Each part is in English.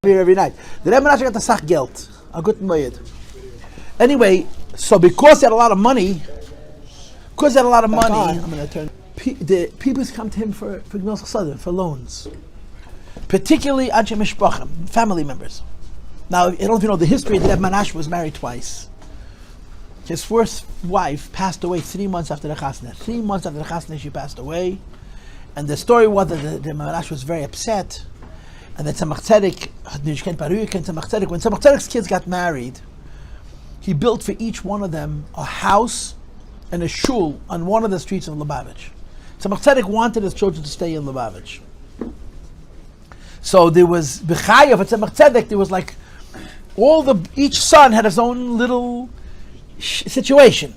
Every night. The Rebbe got the sach geld. A good moed. Anyway, so because he had a lot of money, I'm going to turn. The people come to him for gemilas chasadim, for loans, particularly anshe mishpachim, family members. Now, I don't know if you know the history. The Rebbe MaharaSh was married twice. His first wife passed away 3 months after the chasna. 3 months after the chasna, she passed away, and the story was that the MaharaSh was very upset. And that Tzemach Tzedek, when Tzemach Tzedek's kids got married, he built for each one of them a house and a shul on one of the streets of Lubavitch. Tzemach Tzedek wanted his children to stay in Lubavitch. So there was B'chaya for Tzemach Tzedek, there was like each son had his own little situation.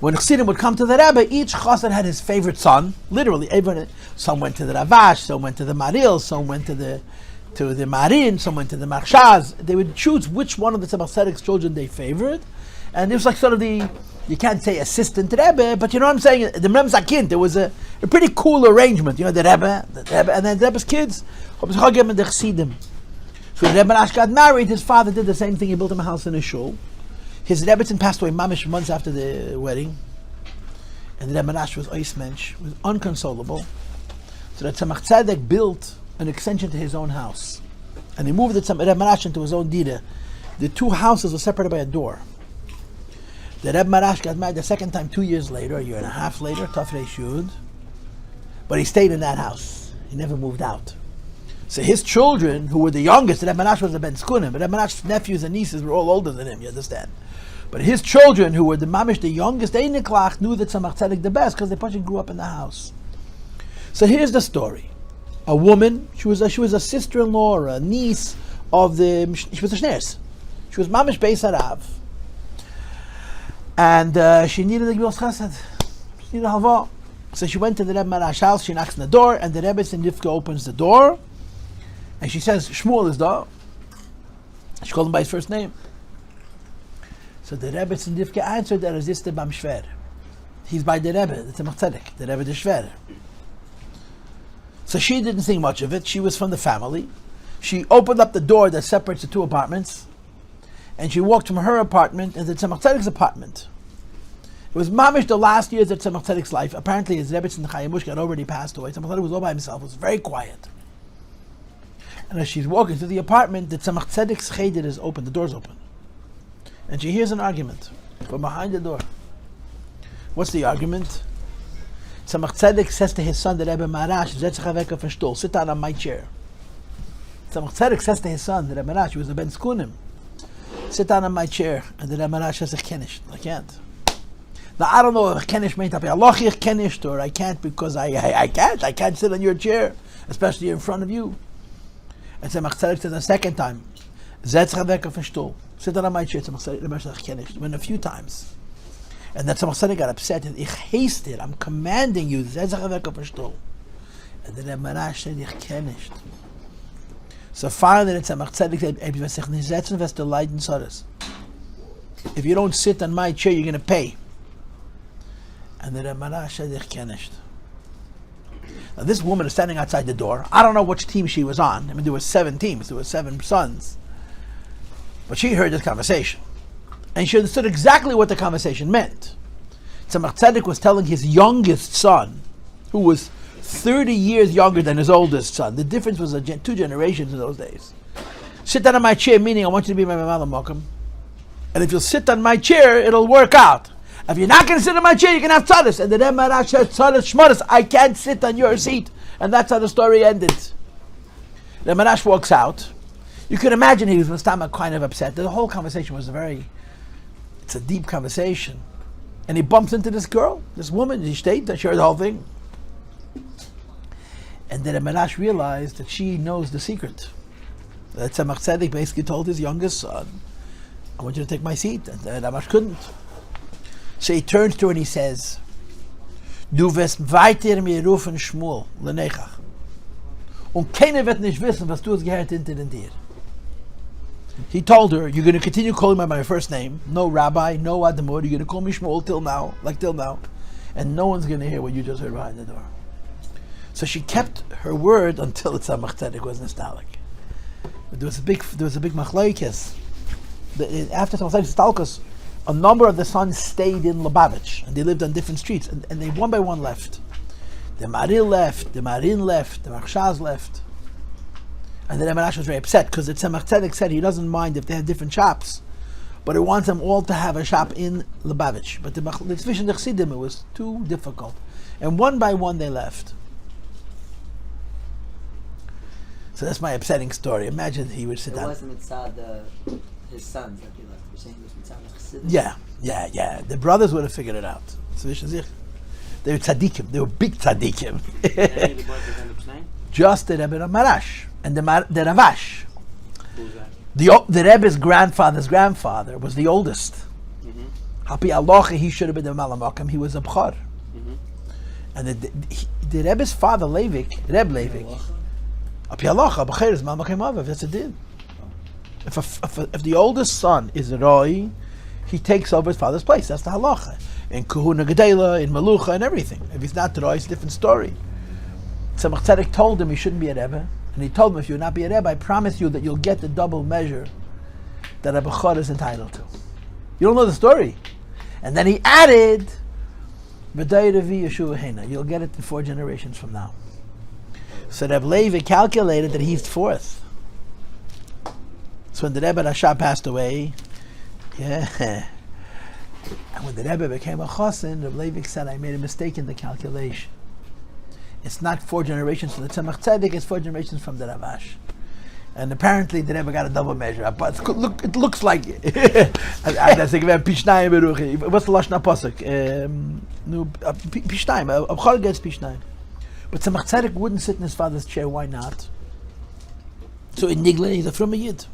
When Chassidim would come to the Rebbe, each chassid had his favorite son. Literally, everyone. Some went to the Ravash, some went to the Maril, some went to the Marin, some went to the Marshaz. They would choose which one of the Tzemach Tzedek's children they favored, and it was like sort of you can't say assistant Rebbe, but you know what I'm saying. The Mem Zakin, there was a pretty cool arrangement. You know, the Rebbe, and then the Rebbe's kids, and the Chassidim. So the Rebbe MaharaSh got married. His father did the same thing. He built him a house in a shul. His Rebbetzin passed away mamish months after the wedding, and the Rebbe MaharaSh was ois mensch, was unconsolable. So that Tzemach Tzedek built an extension to his own house, and he moved the Rebbe MaharaSh into his own dira. The two houses were separated by a door. The Rebbe MaharaSh got married the second time 2 years later, a year and a half later, Tafrei Shud, but he stayed in that house. He never moved out. So his children, who were the youngest, the Rebbe MaharaSh was a ben skunim, but Rebbe MaharaSh's nephews and nieces were all older than him, you understand? But his children, who were the mamish, the youngest, they knew that Tzemach Tzedek the best because they probably grew up in the house. So here's the story: a woman, she was a sister-in-law or a niece of she was a shneres. She was mamish beis harav, and she needed a gemilas chesed. She needed a halva. So she went to the Rebbe MaharaSh's house. She knocks on the door, and the Rebbe Sindifka opens the door, and she says, "Shmuel is there." She called him by his first name. So the Rebbe Sindifka answered that is this the Bam Shver. He's by the Rebbe, the Tzemach Tzedek, the Rebbe the Shver. So she didn't think much of it. She was from the family. She opened up the door that separates the two apartments, and she walked from her apartment into Tzemach Tzedek's apartment. It was mamish the last years of Tzemach Tzedek's life. Apparently his Rebbe Chayamushka had already passed away. Tzemach Tzedek was all by himself. It was very quiet. And as she's walking through the apartment, the Tzemach Tzedek's cheder is open, the door's open. And she hears an argument from behind the door. What's the argument? Tzemach Tzedek says to his son, the Rebbe MaharaSh, sit down on my chair. Tzemach Tzedek says to his son, the Rebbe MaharaSh, he was a ben skunim, sit down on my chair. And the Rebbe MaharaSh says, I can't. Now I don't know if kenish meant to be alochich kenish, or I can't because I can't sit on your chair, especially in front of you. And Tzemach Tzedek says a second time, sit down on my chair. Tzemach Tzedek went a few times. And then Tzemach Tzedek got upset. Ich haste it. I'm commanding you. And then the Rebbe MaharaSh said, ich kann nicht. So finally, Tzemach Tzedek said, if you don't sit on my chair, you're going to pay. And the Rebbe MaharaSh said, ich kann nicht. Now this woman is standing outside the door. I don't know which team she was on. I mean, there were 7 teams. There were 7 sons. But she heard this conversation. And she understood exactly what the conversation meant. Tzemach Tzedek was telling his youngest son, who was 30 years younger than his oldest son. The difference was 2 generations in those days. Sit down on my chair, meaning I want you to be my Mamala Mokum. And if you'll sit on my chair, it'll work out. If you're not going to sit on my chair, you can have tzadis. And the Rebbe MaharaSh said, tzadis shmodis, I can't sit on your seat. And that's how the story ended. The MaharaSh walks out. You could imagine he was Mustama kind of upset. The whole conversation was it's a deep conversation. And he bumps into this girl, this woman, she stayed, she heard the whole thing. And then the MaharaSh realized that she knows the secret. That Tzemach Tzedek basically told his youngest son, I want you to take my seat. And the MaharaSh couldn't. So he turns to her and he says, Du wirst weiter mir rufen Shmuel, lenechach. Und keiner wird nicht wissen, was du hast gehört hinter den dir. He told her, you're going to continue calling me by my first name, no Rabbi, no Adamor, you're going to call me Shmuel till now. and no one's going to hear what you just heard behind the door. So she kept her word until the Tzemach Tzedek was nostalgic. But there was a big machlokes. After Tzemach Tzedek's stalkus, a number of the sons stayed in Lubavitch, and they lived on different streets, and they one by one left. The Maril left, the Marin left, the Marshaz left. And the MaharaSh was very upset because the Tzemach Tzedek said he doesn't mind if they have different shops, but he wants them all to have a shop in Lubavitch. But the Tzvish the Chassidim, it was too difficult. And one by one they left. So that's my upsetting story. Imagine he would sit down. It wasn't mitzad his sons that he left. You're saying it was mitzad the Chassidim? Yeah. The brothers would have figured it out. They were tzaddikim. They were big tzaddikim. Any of the boys with Rebbe's name? Just the Rebbe of MaharaSh and the Ravash. Who's that? The Rebbe's grandfather's grandfather was the oldest. Hapi Alocha, he should have been the Malamakam. He was a Bchar. And the Rebbe's father, Rebbe Leivik, Hapi Alocha, Bchar is Malamakam Avav. That's a din. If the oldest son is a Roi, he takes over his father's place. That's the halacha. In Kuhuna Gedela, in Malucha, and everything. If he's not Roi, it's a different story. Tzemach Tzedek told him he shouldn't be a Rebbe. And he told him, if you'll not be a Rebbe, I promise you that you'll get the double measure that a Bechor is entitled to. You don't know the story. And then he added, you'll get it in 4 generations from now. So Rebbe Levi calculated that he's 4th. So when the Rebbe Rasha passed away, and when the Rebbe became a Chosin, Rebbe Levi said, I made a mistake in the calculation. It's not 4 generations from the Tzemach Tzedek, it's 4 generations from the Ravash. And apparently the Rebbe got a double measure. But it looks like it. What's the Lashon HaPosuk? Pishnayim. A Bchor gets Pishnayim. But Tzemach Tzedek wouldn't sit in his father's chair. Why not? So in Nigle, he's a Frum Yid.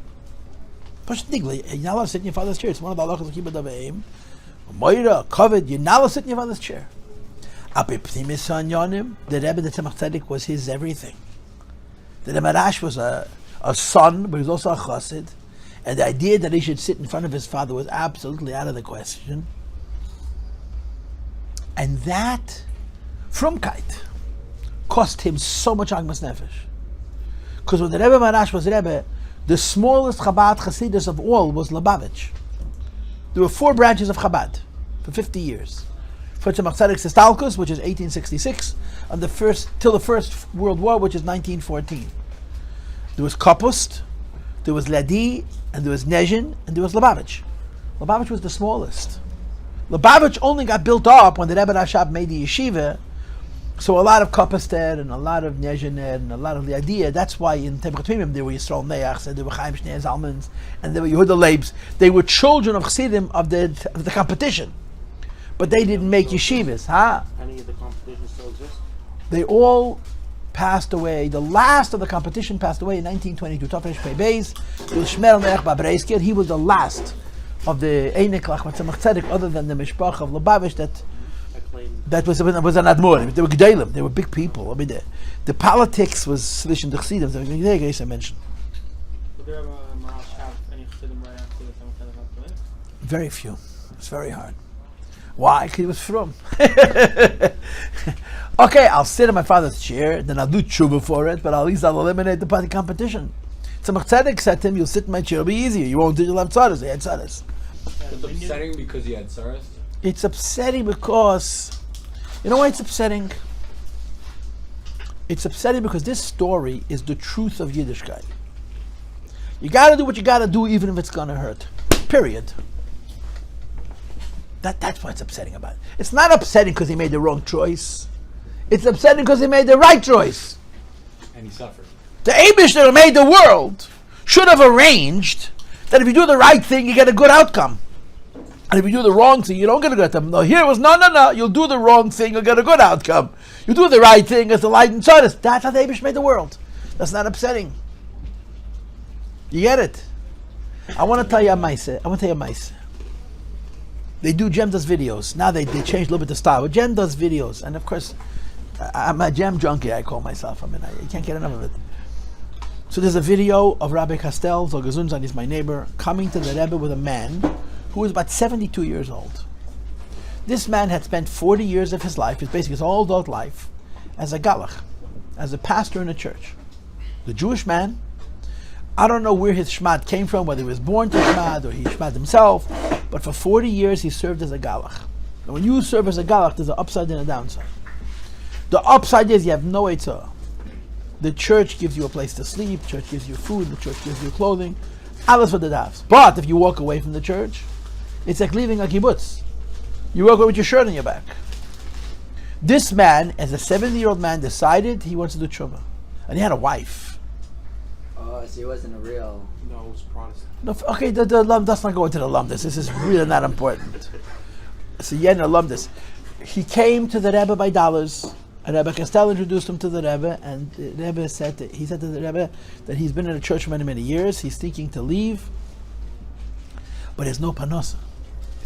Push Nigle. You're not allowed to sit in your father's chair. It's one of the halachas of Middas HaEmes. Moira, covered. You're not allowed to sit in your father's chair. The Rebbe, the Tzemach Tzedek, was his everything. The MaharaSh was a son, but he was also a chassid. And the idea that he should sit in front of his father was absolutely out of the question. And that, frumkeit, cost him so much agmas nefesh. Because when the Rebbe MaharaSh was Rebbe, the smallest Chabad Chassidus of all was Lubavitch. There were 4 branches of Chabad for 50 years. For Tzemach Tzedek's Istalkus, which is 1866, and till the First World War, which is 1914. There was Kapust, there was Ladi, and there was Nezhin, and there was Lubavitch. Lubavitch was the smallest. Lubavitch only got built up when the Rebbe Rashab made the yeshiva, so a lot of Kapust there, and a lot of Nezhin there, and a lot of Ladi. That's why in Temple Tmimim there were Yisrael Neachs, and there were Chaim Shnei Zalmans, and there were Yehuda Leibs. They were children of Chassidim of the competition. But they didn't make yeshivas, Any of the competitions still exist? They all passed away. The last of the competition passed away in 1922. Tafresh Pei Beis, Shmer Melech Babreiskir. He was the last of the Einik Lachmat Tzemach Tzedek, other than the Mishpach of Lubavitch that was an Admor. They were Gedalim. They were big people. I mean, the politics was Slish and Chassidim. I mentioned. Did the Rebbe MaharaSh have any Chassidim right after the Tzemach Tzedek passed away? Very few. It's very hard. Why? Because he was from. Okay, I'll sit in my father's chair, then I'll do tshuva for it, but at least I'll eliminate the party competition. Tzemach Tzedek said to him, you'll sit in my chair, it'll be easier. You won't do your tzaras. They had tzaras. It's upsetting because he had tzaras? It's upsetting because... You know why it's upsetting? It's upsetting because this story is the truth of Yiddishkeit. You gotta do what you gotta do even if it's gonna hurt. Period. That's why it's upsetting about it. It's not upsetting because he made the wrong choice. It's upsetting because he made the right choice. And he suffered. The Eibishter who made the world should have arranged that if you do the right thing, you get a good outcome. And if you do the wrong thing, you don't get a good outcome. No, here it was, no. You'll do the wrong thing, you'll get a good outcome. You do the right thing as the light and sun. That's how the Eibishter made the world. That's not upsetting. You get it? I want to tell you a maise. They do Jem does videos. Now they changed a little bit the style. But Jem does videos. And of course, I'm a Jem junkie, I call myself. I mean, you can't get enough of it. So there's a video of Rabbi Kastel, Zogazunzan is my neighbor, coming to the Rebbe with a man who was about 72 years old. This man had spent 40 years of his life, basically his whole adult life, as a galach, as a pastor in a church. The Jewish man, I don't know where his shmad came from, whether he was born to shmad or he shmad himself, but for 40 years he served as a galach. And when you serve as a galach, there's an upside and a downside. The upside is you have no eitzah. The church gives you a place to sleep, the church gives you food, the church gives you clothing, alles for the davs. But if you walk away from the church, it's like leaving a kibbutz. You walk away with your shirt on your back. This man, as a 70-year-old man, decided he wants to do tshuva. And he had a wife. Oh, so he wasn't a real... No, it was Protestant. No, okay, the let's not go into the alumnus. This is really not important. So Yen alumnus. He came to the Rebbe by dollars. And Rebbe Kastel introduced him to the Rebbe, and the Rebbe said to the Rebbe that he's been in the church for many, many years. He's thinking to leave, but there's no panosa.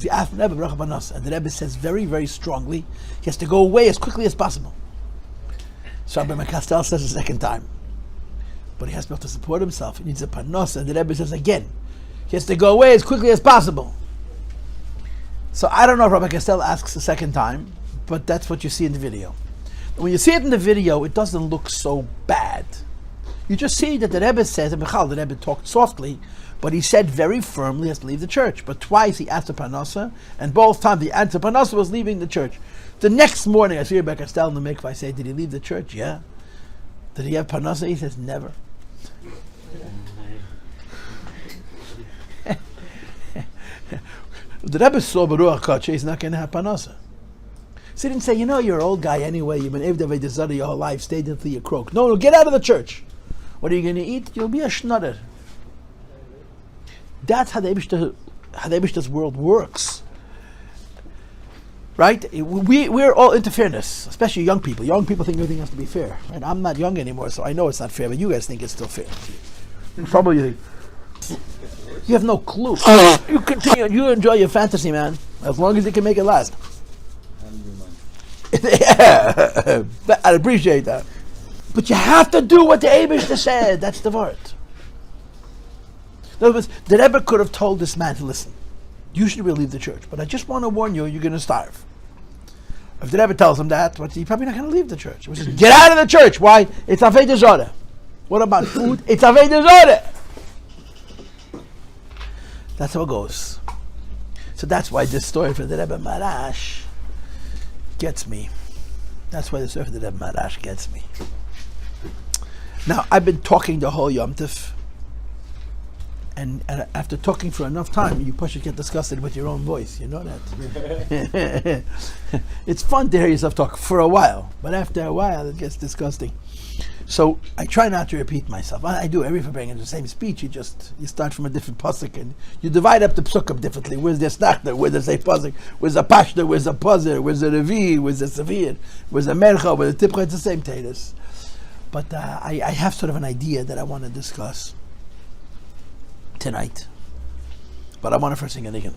He asked the Rebbe, Bracha panosa, and the Rebbe says very, very strongly, he has to go away as quickly as possible. So Rebbe Kastel says a second time, but he has to be able to support himself. He needs a panosa, and the Rebbe says again, he has to go away as quickly as possible. So I don't know if Rebbe Kastel asks a second time, but that's what you see in the video. When you see it in the video, it doesn't look so bad. You just see that the Rebbe says, and Michal, the Rebbe talked softly, but he said very firmly he has to leave the church. But twice he asked the Parnasa, and both times the answer Parnasa was leaving the church. The next morning, I see Rebbe Kastel in the mikvah, I say, did he leave the church? Yeah. Did he have Parnasa? He says, never. The Rebbe saw Baruch HaKadosh, he's not going to have Parnasa. So he didn't say, you're an old guy anyway, you've been Eved Avodah Zarah your whole life, stayed until you croak. No, get out of the church. What are you going to eat? You'll be a schnutter. That's how the Eibishter's world works. Right? We're all into fairness, especially young people. Young people think everything has to be fair. Right? I'm not young anymore, so I know it's not fair, but you guys think it's still fair. Trouble you think. You have no clue. You continue, you enjoy your fantasy, man, as long as you can make it last. Yeah, I appreciate that. But you have to do what the Eibishter said. That's the word. In other words, the Rebbe could have told this man to listen. You should really leave the church, but I just want to warn you, you're going to starve. If the Rebbe tells him that, he's probably not going to leave the church. He says, get out of the church. Why? It's Avodah Zarah. What about food? It's Avodah Zarah. That's how it goes. So that's why this story for the Rebbe MaharaSh gets me. That's why the story for the Rebbe MaharaSh gets me. Now, I've been talking the whole Yom Tov, and after talking for enough time, you push get disgusted with your own voice. You know that. It's fun to hear yourself talk for a while, but after a while, it gets disgusting. So I try not to repeat myself. I do every bringing in the same speech. You start from a different pasuk and you divide up the psukim differently. Where's the snachta? Where's the same pasuk? Where's the pashta? Where's the pazir? Where's the revi? Where's the savir? Where's the mercha? Where's the tipcha? It's the same tatus. But I have sort of an idea that I want to discuss tonight. But I want to first sing it again.